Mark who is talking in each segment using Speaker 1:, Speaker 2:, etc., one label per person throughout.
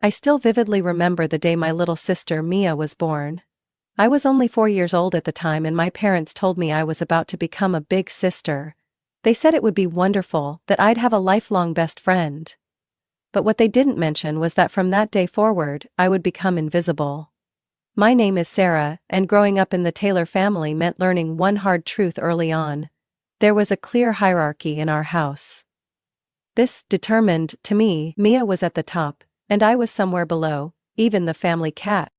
Speaker 1: I still vividly remember the day my little sister Mia was born. I was only 4 years old at the time and my parents told me I was about to become a big sister. They said it would be wonderful, that I'd have a lifelong best friend. But what they didn't mention was that from that day forward, I would become invisible. My name is Sarah, and growing up in the Taylor family meant learning one hard truth early on. There was a clear hierarchy in our house. This determined, to me, Mia was at the top, and I was somewhere below, even the family cat.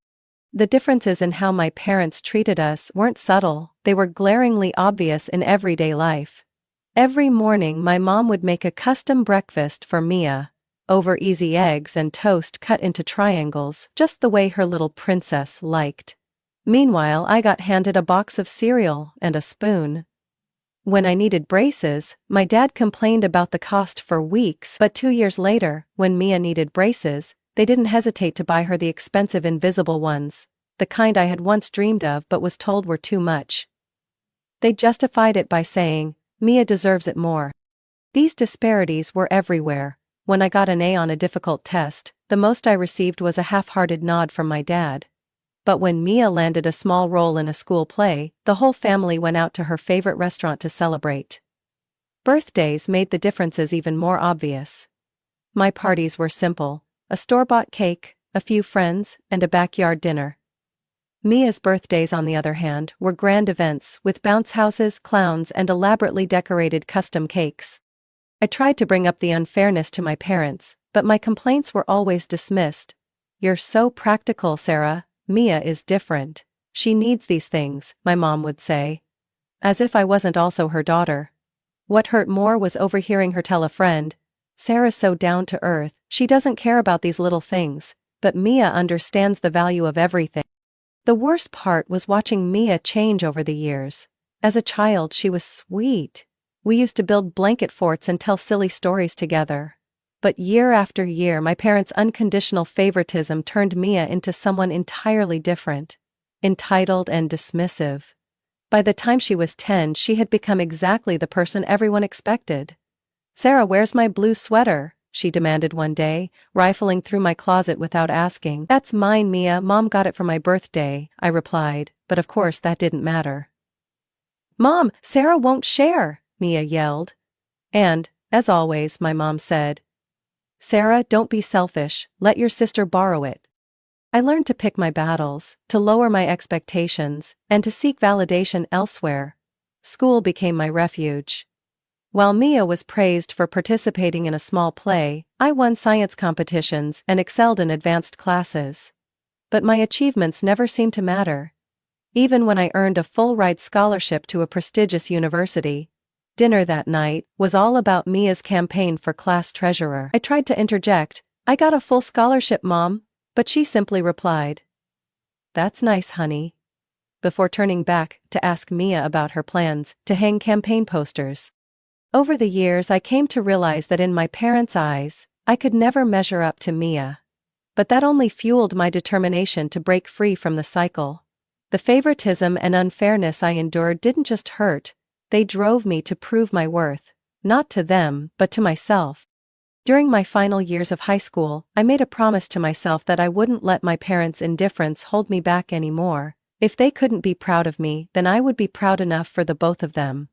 Speaker 1: The differences in how my parents treated us weren't subtle, they were glaringly obvious in everyday life. Every morning my mom would make a custom breakfast for Mia. Over easy eggs and toast cut into triangles, just the way her little princess liked. Meanwhile, I got handed a box of cereal and a spoon. When I needed braces, my dad complained about the cost for weeks, but 2 years later, when Mia needed braces, they didn't hesitate to buy her the expensive invisible ones, the kind I had once dreamed of but was told were too much. They justified it by saying, "Mia deserves it more." These disparities were everywhere. When I got an A on a difficult test, the most I received was a half-hearted nod from my dad. But when Mia landed a small role in a school play, the whole family went out to her favorite restaurant to celebrate. Birthdays made the differences even more obvious. My parties were simple: a store-bought cake, a few friends, and a backyard dinner. Mia's birthdays, on the other hand, were grand events with bounce houses, clowns, and elaborately decorated custom cakes. I tried to bring up the unfairness to my parents, but my complaints were always dismissed. "You're so practical, Sarah. Mia is different. She needs these things," my mom would say. As if I wasn't also her daughter. What hurt more was overhearing her tell a friend, "Sarah's so down to earth, she doesn't care about these little things, but Mia understands the value of everything." The worst part was watching Mia change over the years. As a child, she was sweet. We used to build blanket forts and tell silly stories together. But year after year, my parents' unconditional favoritism turned Mia into someone entirely different. Entitled and dismissive. By the time she was 10, she had become exactly the person everyone expected. "Sarah, where's my blue sweater?" she demanded one day, rifling through my closet without asking. "That's mine, Mia. Mom got it for my birthday," I replied, but of course that didn't matter. "Mom, Sarah won't share," Mia yelled. And, as always, my mom said, "Sarah, don't be selfish, let your sister borrow it." I learned to pick my battles, to lower my expectations, and to seek validation elsewhere. School became my refuge. While Mia was praised for participating in a small play, I won science competitions and excelled in advanced classes. But my achievements never seemed to matter. Even when I earned a full-ride scholarship to a prestigious university, dinner that night was all about Mia's campaign for class treasurer. I tried to interject, "I got a full scholarship, Mom," but she simply replied, "That's nice, honey," before turning back to ask Mia about her plans to hang campaign posters. Over the years, I came to realize that in my parents' eyes, I could never measure up to Mia. But that only fueled my determination to break free from the cycle. The favoritism and unfairness I endured didn't just hurt, they drove me to prove my worth, not to them, but to myself. During my final years of high school, I made a promise to myself that I wouldn't let my parents' indifference hold me back anymore. If they couldn't be proud of me, then I would be proud enough for the both of them.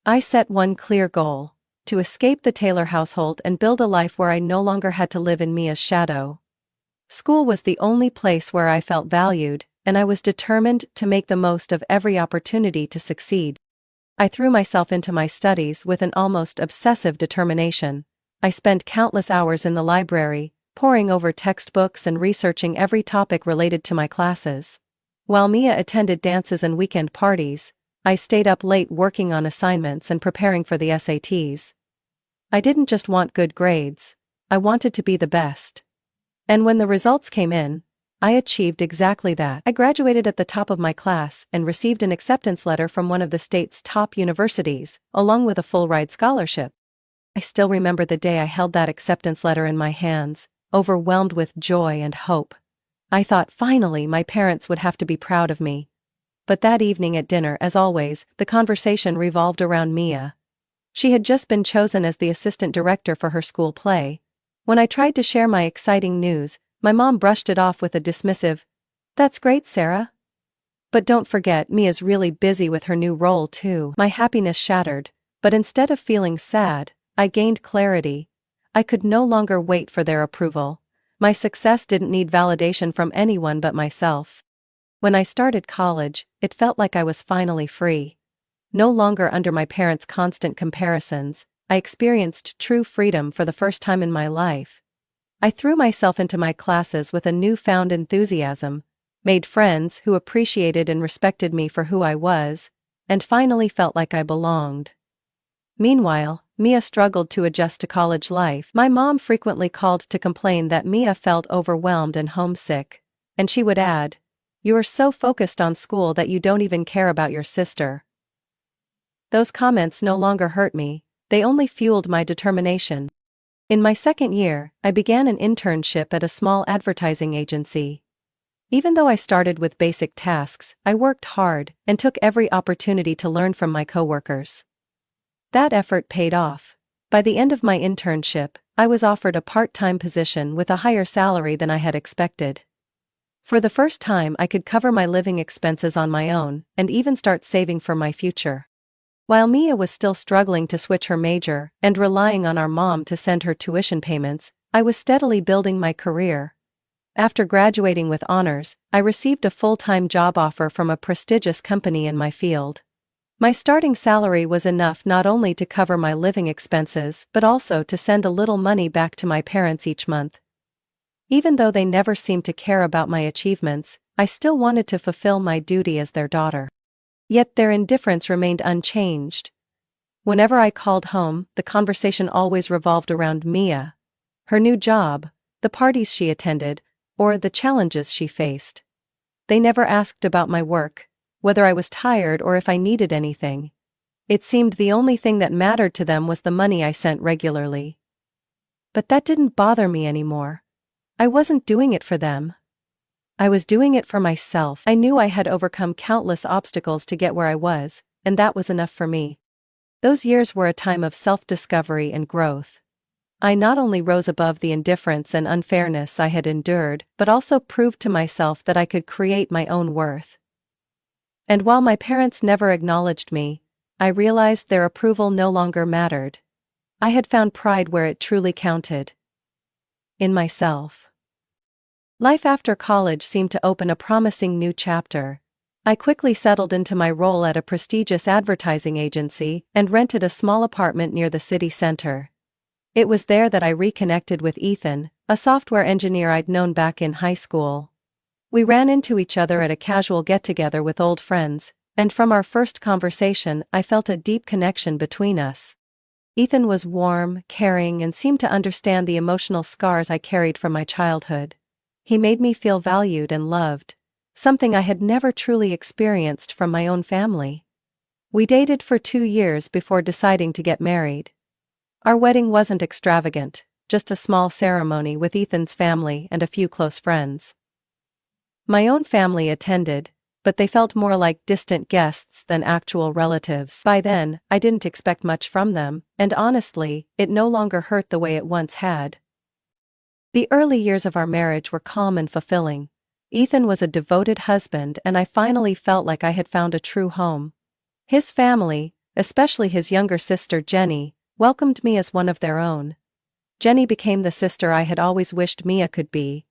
Speaker 1: I set one clear goal: to escape the Taylor household and build a life where I no longer had to live in Mia's shadow. School was the only place where I felt valued, and I was determined to make the most of every opportunity to succeed. I threw myself into my studies with an almost obsessive determination. I spent countless hours in the library, poring over textbooks and researching every topic related to my classes. While Mia attended dances and weekend parties, I stayed up late working on assignments and preparing for the SATs. I didn't just want good grades, I wanted to be the best. And when the results came in, I achieved exactly that. I graduated at the top of my class and received an acceptance letter from one of the state's top universities, along with a full-ride scholarship. I still remember the day I held that acceptance letter in my hands, overwhelmed with joy and hope. I thought finally my parents would have to be proud of me. But that evening at dinner, as always, the conversation revolved around Mia. She had just been chosen as the assistant director for her school play. When I tried to share my exciting news, My mom brushed it off with a dismissive, "That's great, Sarah. But don't forget, Mia's really busy with her new role too." My happiness shattered, but instead of feeling sad, I gained clarity. I could no longer wait for their approval. My success didn't need validation from anyone but myself. When I started college, it felt like I was finally free. No longer under my parents' constant comparisons, I experienced true freedom for the first time in my life. I threw myself into my classes with a newfound enthusiasm, made friends who appreciated and respected me for who I was, and finally felt like I belonged. Meanwhile, Mia struggled to adjust to college life. My mom frequently called to complain that Mia felt overwhelmed and homesick, and she would add, "You are so focused on school that you don't even care about your sister." Those comments no longer hurt me, they only fueled my determination. In my second year, I began an internship at a small advertising agency. Even though I started with basic tasks, I worked hard and took every opportunity to learn from my coworkers. That effort paid off. By the end of my internship, I was offered a part-time position with a higher salary than I had expected. For the first time, I could cover my living expenses on my own and even start saving for my future. While Mia was still struggling to switch her major and relying on our mom to send her tuition payments, I was steadily building my career. After graduating with honors, I received a full-time job offer from a prestigious company in my field. My starting salary was enough not only to cover my living expenses but also to send a little money back to my parents each month. Even though they never seemed to care about my achievements, I still wanted to fulfill my duty as their daughter. Yet their indifference remained unchanged. Whenever I called home, the conversation always revolved around Mia, her new job, the parties she attended, or the challenges she faced. They never asked about my work, whether I was tired or if I needed anything. It seemed the only thing that mattered to them was the money I sent regularly. But that didn't bother me anymore. I wasn't doing it for them. I was doing it for myself. I knew I had overcome countless obstacles to get where I was, and that was enough for me. Those years were a time of self-discovery and growth. I not only rose above the indifference and unfairness I had endured, but also proved to myself that I could create my own worth. And while my parents never acknowledged me, I realized their approval no longer mattered. I had found pride where it truly counted. In myself. Life after college seemed to open a promising new chapter. I quickly settled into my role at a prestigious advertising agency and rented a small apartment near the city center. It was there that I reconnected with Ethan, a software engineer I'd known back in high school. We ran into each other at a casual get-together with old friends, and from our first conversation I felt a deep connection between us. Ethan was warm, caring, and seemed to understand the emotional scars I carried from my childhood. He made me feel valued and loved, something I had never truly experienced from my own family. We dated for 2 years before deciding to get married. Our wedding wasn't extravagant, just a small ceremony with Ethan's family and a few close friends. My own family attended, but they felt more like distant guests than actual relatives. By then, I didn't expect much from them, and honestly, it no longer hurt the way it once had. The early years of our marriage were calm and fulfilling. Ethan was a devoted husband and I finally felt like I had found a true home. His family, especially his younger sister Jenny, welcomed me as one of their own. Jenny became the sister I had always wished Mia could be.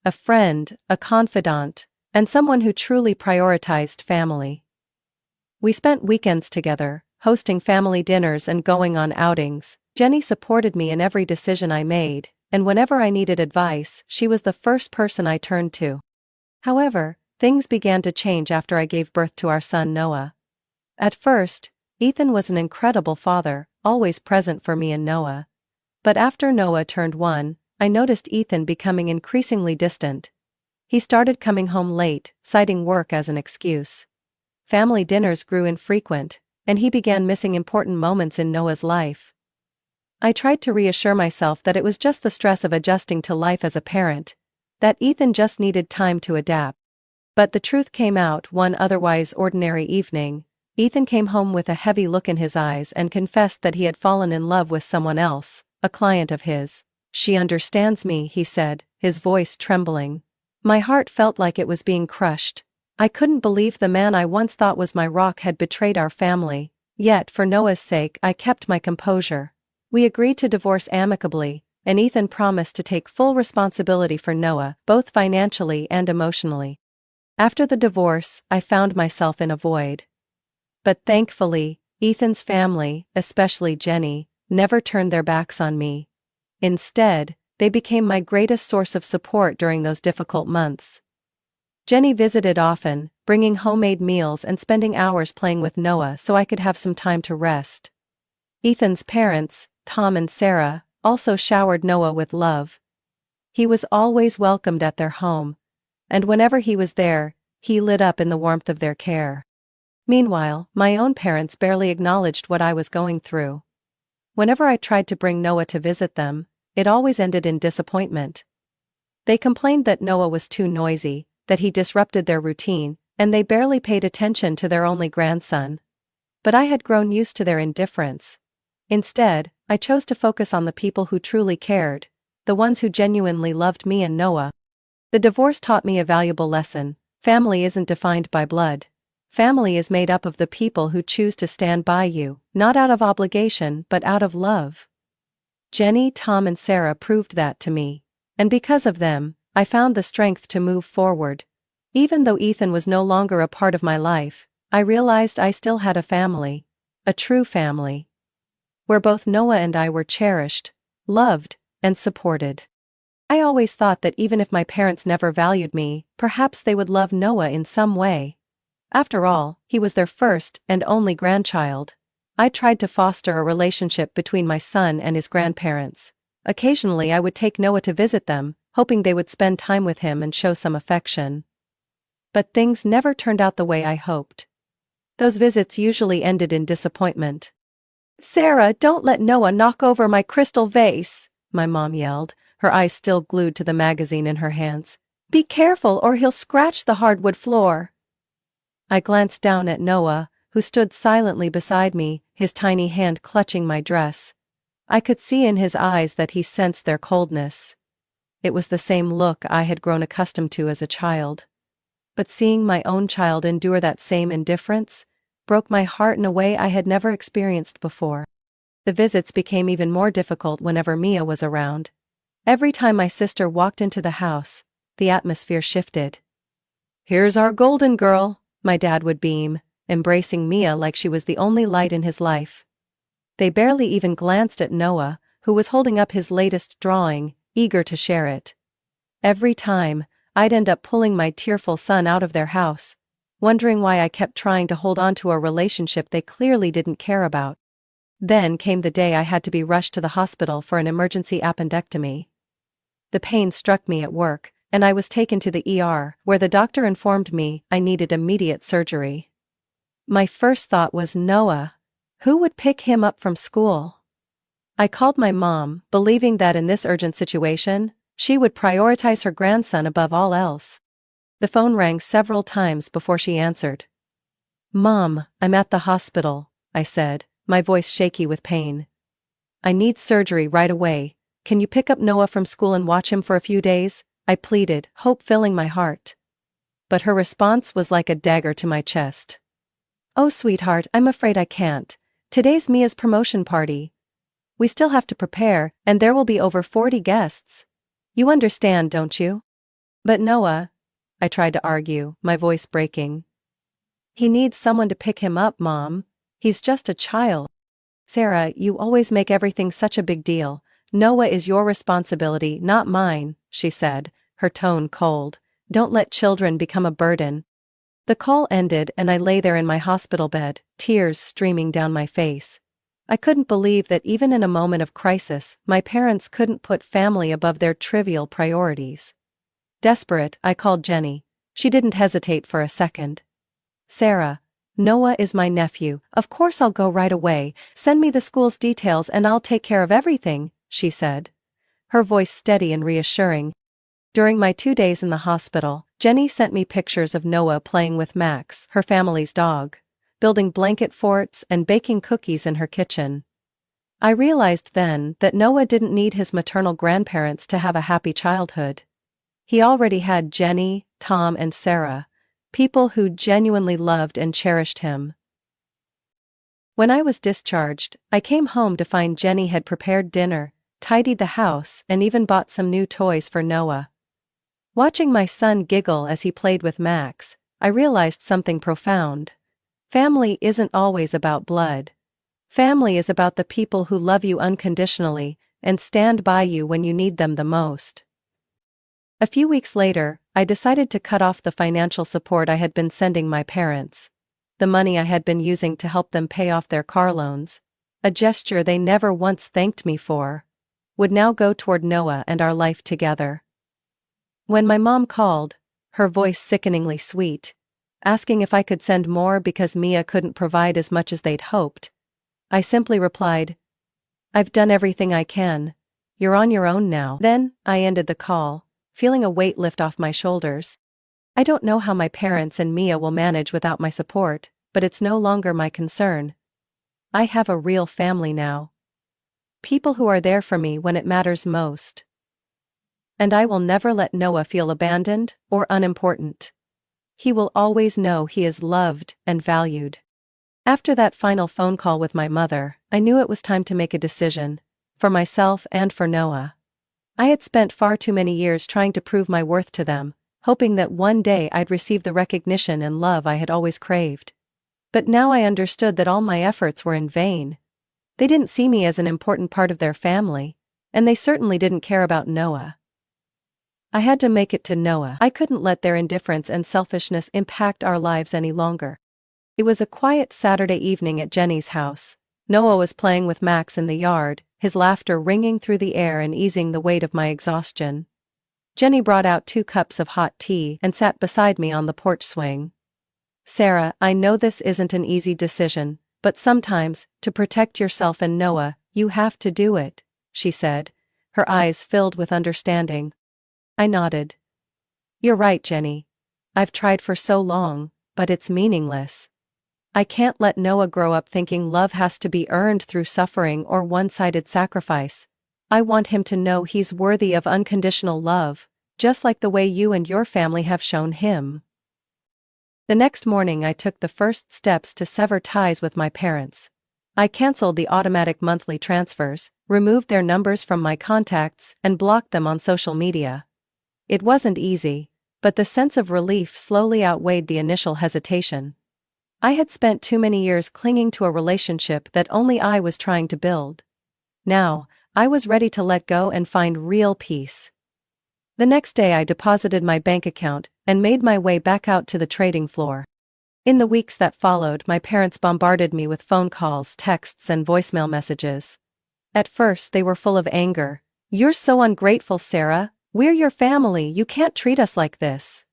Speaker 1: A friend, a confidant, and someone who truly prioritized family. We spent weekends together, hosting family dinners and going on outings. Jenny supported me in every decision I made, and whenever I needed advice, she was the first person I turned to. However, things began to change after I gave birth to our son Noah. At first, Ethan was an incredible father, always present for me and Noah. But after Noah turned 1, I noticed Ethan becoming increasingly distant. He started coming home late, citing work as an excuse. Family dinners grew infrequent, and he began missing important moments in Noah's life. I tried to reassure myself that it was just the stress of adjusting to life as a parent, that Ethan just needed time to adapt. But the truth came out one otherwise ordinary evening. Ethan came home with a heavy look in his eyes and confessed that he had fallen in love with someone else, a client of his. She understands me, he said, his voice trembling. My heart felt like it was being crushed. I couldn't believe the man I once thought was my rock had betrayed our family, yet for Noah's sake I kept my composure. We agreed to divorce amicably, and Ethan promised to take full responsibility for Noah, both financially and emotionally. After the divorce, I found myself in a void. But thankfully, Ethan's family, especially Jenny, never turned their backs on me. Instead, they became my greatest source of support during those difficult months. Jenny visited often, bringing homemade meals and spending hours playing with Noah so I could have some time to rest. Ethan's parents, Tom and Sarah, also showered Noah with love. He was always welcomed at their home, and whenever he was there, he lit up in the warmth of their care. Meanwhile, my own parents barely acknowledged what I was going through. Whenever I tried to bring Noah to visit them, it always ended in disappointment. They complained that Noah was too noisy, that he disrupted their routine, and they barely paid attention to their only grandson. But I had grown used to their indifference. Instead, I chose to focus on the people who truly cared, the ones who genuinely loved me and Noah. The divorce taught me a valuable lesson: family isn't defined by blood. Family is made up of the people who choose to stand by you, not out of obligation but out of love. Jenny, Tom and Sarah proved that to me. And because of them, I found the strength to move forward. Even though Ethan was no longer a part of my life, I realized I still had a family. A true family. Where both Noah and I were cherished, loved, and supported. I always thought that even if my parents never valued me, perhaps they would love Noah in some way. After all, he was their first and only grandchild. I tried to foster a relationship between my son and his grandparents. Occasionally I would take Noah to visit them, hoping they would spend time with him and show some affection. But things never turned out the way I hoped. Those visits usually ended in disappointment. "Sarah, don't let Noah knock over my crystal vase," my mom yelled, her eyes still glued to the magazine in her hands. "Be careful or he'll scratch the hardwood floor." I glanced down at Noah, who stood silently beside me, his tiny hand clutching my dress. I could see in his eyes that he sensed their coldness. It was the same look I had grown accustomed to as a child. But seeing my own child endure that same indifference broke my heart in a way I had never experienced before. The visits became even more difficult whenever Mia was around. Every time my sister walked into the house, the atmosphere shifted. "Here's our golden girl," my dad would beam, embracing Mia like she was the only light in his life. They barely even glanced at Noah, who was holding up his latest drawing, eager to share it. Every time, I'd end up pulling my tearful son out of their house, wondering why I kept trying to hold on to a relationship they clearly didn't care about. Then came the day I had to be rushed to the hospital for an emergency appendectomy. The pain struck me at work, and I was taken to the ER, where the doctor informed me I needed immediate surgery. My first thought was Noah. Who would pick him up from school? I called my mom, believing that in this urgent situation, she would prioritize her grandson above all else. The phone rang several times before she answered. "Mom, I'm at the hospital," I said, my voice shaky with pain. "I need surgery right away. Can you pick up Noah from school and watch him for a few days?" I pleaded, hope filling my heart. But her response was like a dagger to my chest. "Oh sweetheart, I'm afraid I can't. Today's Mia's promotion party. We still have to prepare, and there will be over 40 guests. You understand, don't you?" "But Noah," I tried to argue, my voice breaking. "He needs someone to pick him up, Mom. He's just a child." "Sarah, you always make everything such a big deal. Noah is your responsibility, not mine," she said, her tone cold. "Don't let children become a burden." The call ended and I lay there in my hospital bed, tears streaming down my face. I couldn't believe that even in a moment of crisis, my parents couldn't put family above their trivial priorities. Desperate, I called Jenny. She didn't hesitate for a second. "Sarah, Noah is my nephew. Of course I'll go right away. Send me the school's details and I'll take care of everything," she said. Her voice steady and reassuring. During my 2 days in the hospital, Jenny sent me pictures of Noah playing with Max, her family's dog, building blanket forts and baking cookies in her kitchen. I realized then that Noah didn't need his maternal grandparents to have a happy childhood. He already had Jenny, Tom, and Sarah, people who genuinely loved and cherished him. When I was discharged, I came home to find Jenny had prepared dinner, tidied the house, and even bought some new toys for Noah. Watching my son giggle as he played with Max, I realized something profound. Family isn't always about blood. Family is about the people who love you unconditionally and stand by you when you need them the most. A few weeks later, I decided to cut off the financial support I had been sending my parents. The money I had been using to help them pay off their car loans, a gesture they never once thanked me for, would now go toward Noah and our life together. When my mom called, her voice sickeningly sweet, asking if I could send more because Mia couldn't provide as much as they'd hoped, I simply replied, "I've done everything I can. You're on your own now." Then, I ended the call, feeling a weight lift off my shoulders. I don't know how my parents and Mia will manage without my support, but it's no longer my concern. I have a real family now. People who are there for me when it matters most. And I will never let Noah feel abandoned or unimportant. He will always know he is loved and valued. After that final phone call with my mother, I knew it was time to make a decision, for myself and for Noah. I had spent far too many years trying to prove my worth to them, hoping that one day I'd receive the recognition and love I had always craved. But now I understood that all my efforts were in vain. They didn't see me as an important part of their family, and they certainly didn't care about Noah. I had to make it to Noah. I couldn't let their indifference and selfishness impact our lives any longer. It was a quiet Saturday evening at Jenny's house. Noah was playing with Max in the yard, his laughter ringing through the air and easing the weight of my exhaustion. Jenny brought out 2 cups of hot tea and sat beside me on the porch swing. "Sarah, I know this isn't an easy decision, but sometimes, to protect yourself and Noah, you have to do it," she said, her eyes filled with understanding. I nodded. "You're right, Jenny. I've tried for so long, but it's meaningless. I can't let Noah grow up thinking love has to be earned through suffering or one-sided sacrifice. I want him to know he's worthy of unconditional love, just like the way you and your family have shown him." The next morning I took the first steps to sever ties with my parents. I canceled the automatic monthly transfers, removed their numbers from my contacts, and blocked them on social media. It wasn't easy, but the sense of relief slowly outweighed the initial hesitation. I had spent too many years clinging to a relationship that only I was trying to build. Now, I was ready to let go and find real peace. The next day I deposited my bank account and made my way back out to the trading floor. In the weeks that followed, my parents bombarded me with phone calls, texts, and voicemail messages. At first they were full of anger. "You're so ungrateful, Sarah. We're your family, you can't treat us like this."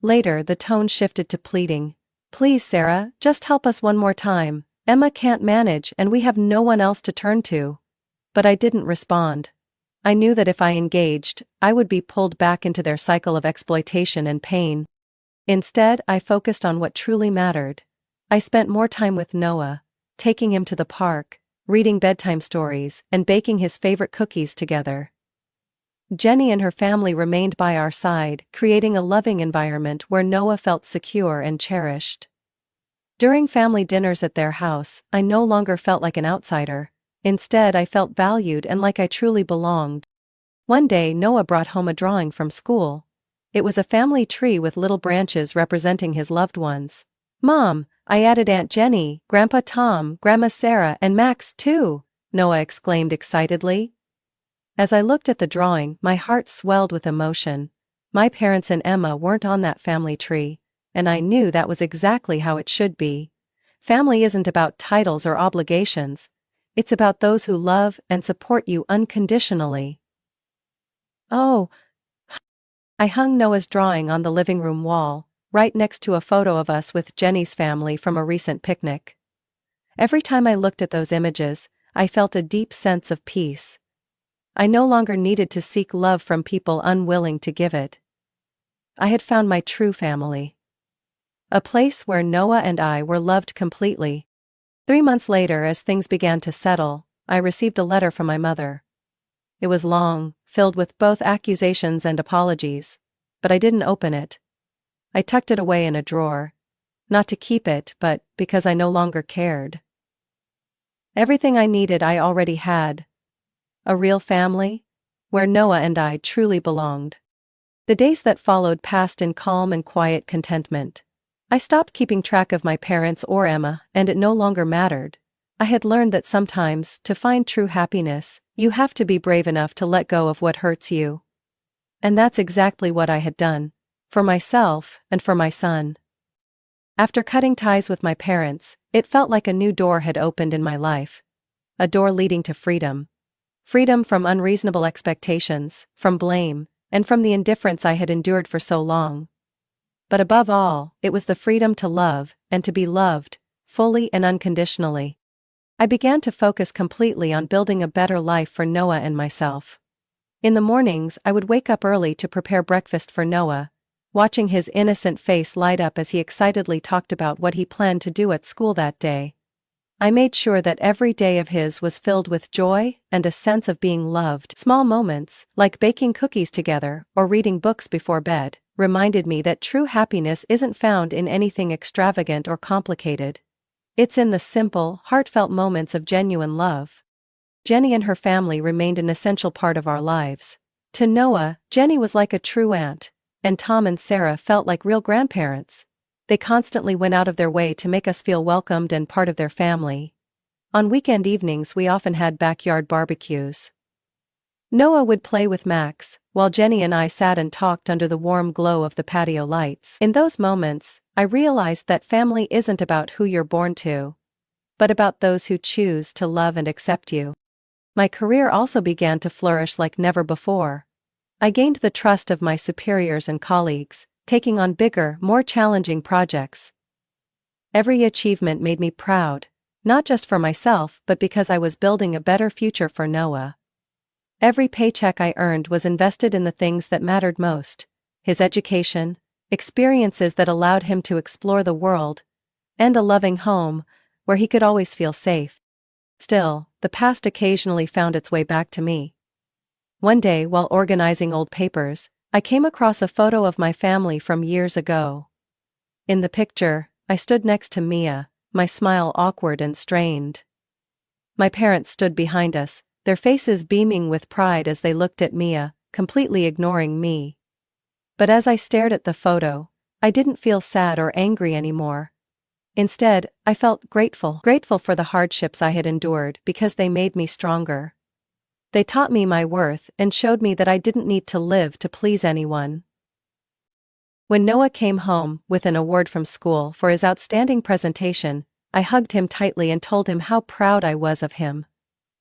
Speaker 1: Later the tone shifted to pleading. "Please, Sarah, just help us one more time. Emma can't manage and we have no one else to turn to." But I didn't respond. I knew that if I engaged, I would be pulled back into their cycle of exploitation and pain. Instead, I focused on what truly mattered. I spent more time with Noah, taking him to the park, reading bedtime stories, and baking his favorite cookies together. Jenny and her family remained by our side, creating a loving environment where Noah felt secure and cherished. During family dinners at their house, I no longer felt like an outsider. Instead, I felt valued and like I truly belonged. One day Noah brought home a drawing from school. It was a family tree with little branches representing his loved ones. "Mom, I added Aunt Jenny, Grandpa Tom, Grandma Sarah, and Max too," Noah exclaimed excitedly. As I looked at the drawing, my heart swelled with emotion. My parents and Emma weren't on that family tree, and I knew that was exactly how it should be. Family isn't about titles or obligations. It's about those who love and support you unconditionally. Oh. I hung Noah's drawing on the living room wall, right next to a photo of us with Jenny's family from a recent picnic. Every time I looked at those images, I felt a deep sense of peace. I no longer needed to seek love from people unwilling to give it. I had found my true family. A place where Noah and I were loved completely. 3 months later, as things began to settle, I received a letter from my mother. It was long, filled with both accusations and apologies, but I didn't open it. I tucked it away in a drawer. Not to keep it, but because I no longer cared. Everything I needed I already had. A real family, where Noah and I truly belonged. The days that followed passed in calm and quiet contentment. I stopped keeping track of my parents or Emma, and it no longer mattered. I had learned that sometimes, to find true happiness, you have to be brave enough to let go of what hurts you. And that's exactly what I had done. For myself, and for my son. After cutting ties with my parents, it felt like a new door had opened in my life. A door leading to freedom. Freedom from unreasonable expectations, from blame, and from the indifference I had endured for so long. But above all, it was the freedom to love, and to be loved, fully and unconditionally. I began to focus completely on building a better life for Noah and myself. In the mornings, I would wake up early to prepare breakfast for Noah, watching his innocent face light up as he excitedly talked about what he planned to do at school that day. I made sure that every day of his was filled with joy and a sense of being loved. Small moments, like baking cookies together or reading books before bed, reminded me that true happiness isn't found in anything extravagant or complicated. It's in the simple, heartfelt moments of genuine love. Jenny and her family remained an essential part of our lives. To Noah, Jenny was like a true aunt, and Tom and Sarah felt like real grandparents. They constantly went out of their way to make us feel welcomed and part of their family. On weekend evenings we often had backyard barbecues. Noah would play with Max, while Jenny and I sat and talked under the warm glow of the patio lights. In those moments, I realized that family isn't about who you're born to, but about those who choose to love and accept you. My career also began to flourish like never before. I gained the trust of my superiors and colleagues, taking on bigger, more challenging projects. Every achievement made me proud, not just for myself but because I was building a better future for Noah. Every paycheck I earned was invested in the things that mattered most: his education, experiences that allowed him to explore the world, and a loving home, where he could always feel safe. Still, the past occasionally found its way back to me. One day, while organizing old papers, I came across a photo of my family from years ago. In the picture, I stood next to Mia, my smile awkward and strained. My parents stood behind us, their faces beaming with pride as they looked at Mia, completely ignoring me. But as I stared at the photo, I didn't feel sad or angry anymore. Instead, I felt grateful for the hardships I had endured because they made me stronger. They taught me my worth and showed me that I didn't need to live to please anyone. When Noah came home with an award from school for his outstanding presentation, I hugged him tightly and told him how proud I was of him.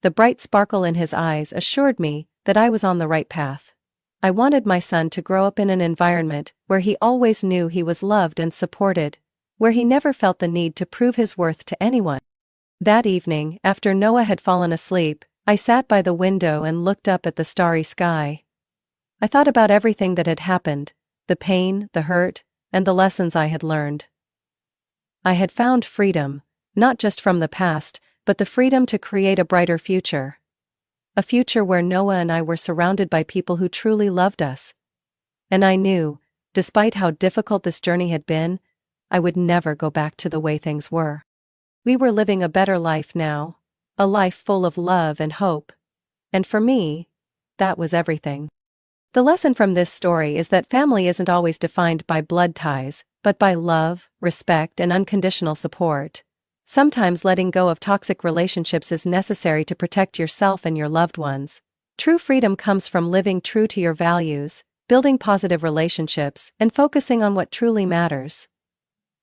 Speaker 1: The bright sparkle in his eyes assured me that I was on the right path. I wanted my son to grow up in an environment where he always knew he was loved and supported, where he never felt the need to prove his worth to anyone. That evening, after Noah had fallen asleep, I sat by the window and looked up at the starry sky. I thought about everything that had happened, the pain, the hurt, and the lessons I had learned. I had found freedom, not just from the past, but the freedom to create a brighter future. A future where Noah and I were surrounded by people who truly loved us. And I knew, despite how difficult this journey had been, I would never go back to the way things were. We were living a better life now. A life full of love and hope. And for me, that was everything. The lesson from this story is that family isn't always defined by blood ties, but by love, respect, and unconditional support. Sometimes letting go of toxic relationships is necessary to protect yourself and your loved ones. True freedom comes from living true to your values, building positive relationships, and focusing on what truly matters.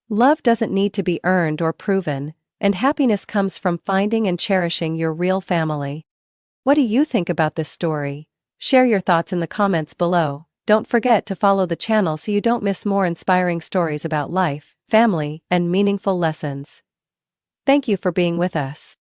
Speaker 1: Love doesn't need to be earned or proven, and happiness comes from finding and cherishing your real family. What do you think about this story? Share your thoughts in the comments below. Don't forget to follow the channel so you don't miss more inspiring stories about life, family, and meaningful lessons. Thank you for being with us.